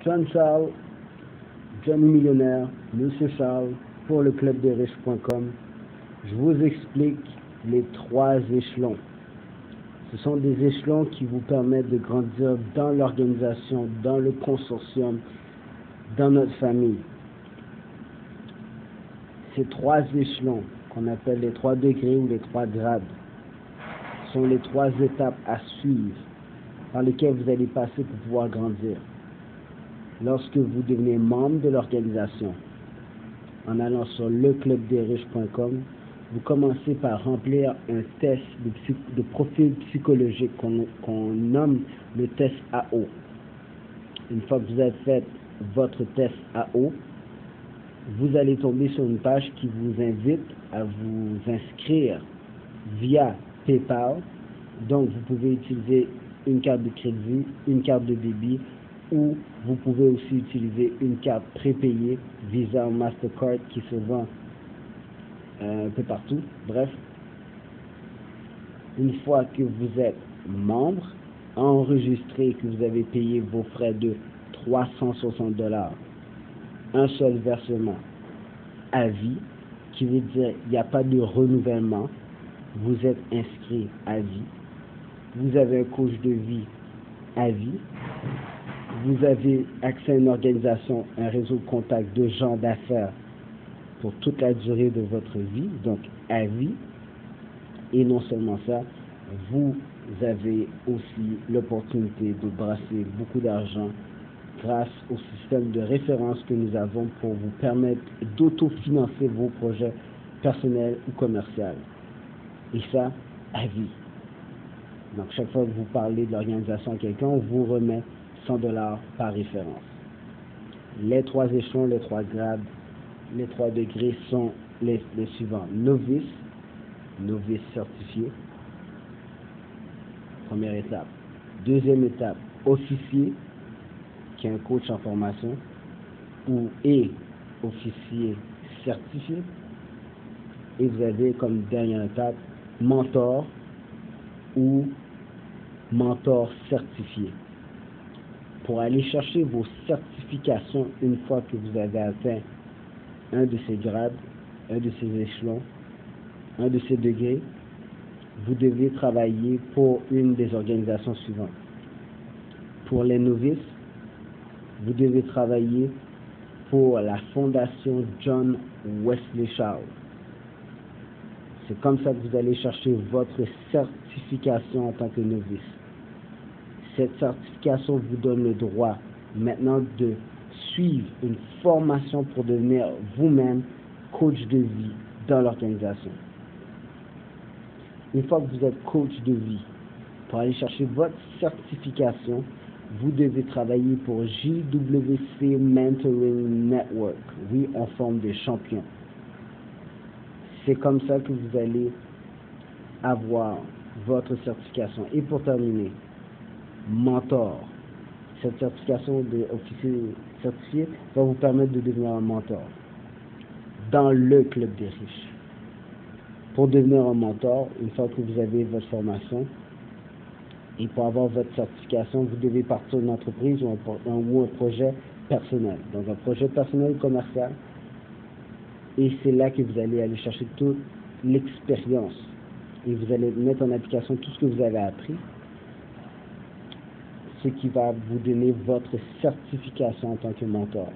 John Charles, Johnny Millionnaire, Monsieur Charles, pour le clubdesriches.com. Je vous explique les 3 échelons. Ce sont des échelons qui vous permettent de grandir dans l'organisation, dans le consortium, dans notre famille. Ces 3 échelons, qu'on appelle les 3 degrés ou les 3 grades, sont les 3 étapes à suivre par lesquelles vous allez passer pour pouvoir grandir. Lorsque vous devenez membre de l'organisation, en allant sur leclubdesriches.com, vous commencez par remplir un test de profil psychologique qu'on nomme le test AO. Une fois que vous avez fait votre test AO, vous allez tomber sur une page qui vous invite à vous inscrire via PayPal. Donc, vous pouvez utiliser une carte de crédit, une carte de débit, ou vous pouvez aussi utiliser une carte prépayée Visa ou Mastercard qui se vend un peu partout. Bref, une fois que vous êtes membre, enregistré, que vous avez payé vos frais de $360, un seul versement à vie, qui veut dire il n'y a pas de renouvellement, vous êtes inscrit à vie, vous avez un coach de vie à vie, vous avez accès à une organisation, un réseau de contacts de gens d'affaires pour toute la durée de votre vie, donc à vie. Et non seulement ça, vous avez aussi l'opportunité de brasser beaucoup d'argent grâce au système de référence que nous avons pour vous permettre d'autofinancer vos projets personnels ou commerciaux. Et ça, à vie. Donc, chaque fois que vous parlez de l'organisation à quelqu'un, on vous remet $100 par référence. Les 3 échelons, les 3 grades, les 3 degrés sont les suivants. Novice certifié, première étape. Deuxième étape, officier, qui est un coach en formation, et officier certifié. Et vous avez comme dernière étape, mentor ou mentor certifié. Pour aller chercher vos certifications une fois que vous avez atteint un de ces grades, un de ces échelons, un de ces degrés, vous devez travailler pour une des organisations suivantes. Pour les novices, vous devez travailler pour la Fondation John Wesley Charles. C'est comme ça que vous allez chercher votre certification en tant que novice. Cette certification vous donne le droit maintenant de suivre une formation pour devenir vous-même coach de vie dans l'organisation. Une fois que vous êtes coach de vie, pour aller chercher votre certification, vous devez travailler pour JWC Mentoring Network. Oui, on forme des champions. C'est comme ça que vous allez avoir votre certification. Et pour terminer, mentor. Cette certification d'officier certifié va vous permettre de devenir un mentor dans le Club des riches. Pour devenir un mentor, une fois que vous avez votre formation et pour avoir votre certification, vous devez partir d'une entreprise ou un projet personnel. Donc un projet personnel commercial. Et c'est là que vous allez aller chercher toute l'expérience. Et vous allez mettre en application tout ce que vous avez appris. Ce qui va vous donner votre certification en tant que mentor.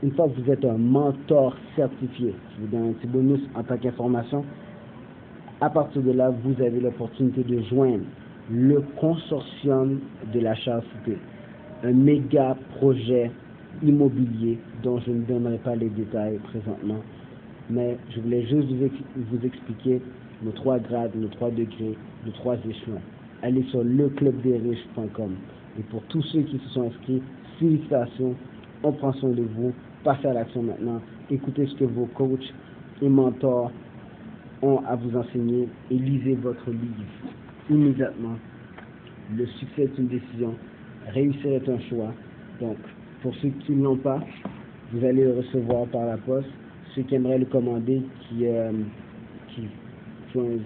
Une fois que vous êtes un mentor certifié, je vous donne un petit bonus en tant qu'information. À partir de là, vous avez l'opportunité de joindre le consortium de la Charles Cité, un méga projet immobilier dont je ne donnerai pas les détails présentement, mais je voulais juste vous expliquer nos 3 grades, nos 3 degrés, nos 3 échelons. Allez sur leclubdesriches.com. Et pour tous ceux qui se sont inscrits, félicitations, on prend soin de vous, passez à l'action maintenant, écoutez ce que vos coachs et mentors ont à vous enseigner et lisez votre livre immédiatement. Le succès est une décision, réussir est un choix. Donc, pour ceux qui ne l'ont pas, vous allez le recevoir par la poste. Ceux qui aimeraient le commander, qui ne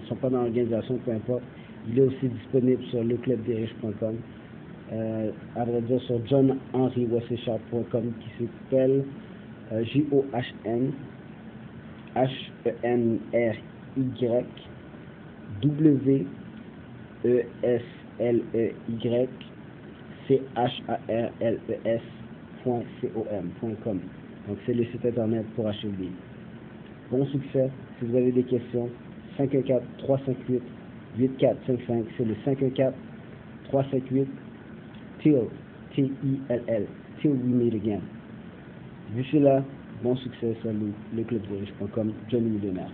sont pas dans l'organisation, peu importe, il est aussi disponible sur leclubdesriches.com. à vrai dire sur johnhenrywesleyshop.com qui s'appelle JOHN HENRY WESLEY Donc c'est le site internet pour acheter le livre. Bon succès. Si vous avez des questions, 514-358-8455. C'est le 514-358-TILL, T-I-L-L, Till we meet again. D'ici là, bon succès, salut, leclubderiche.com, Johnny Millionnaire.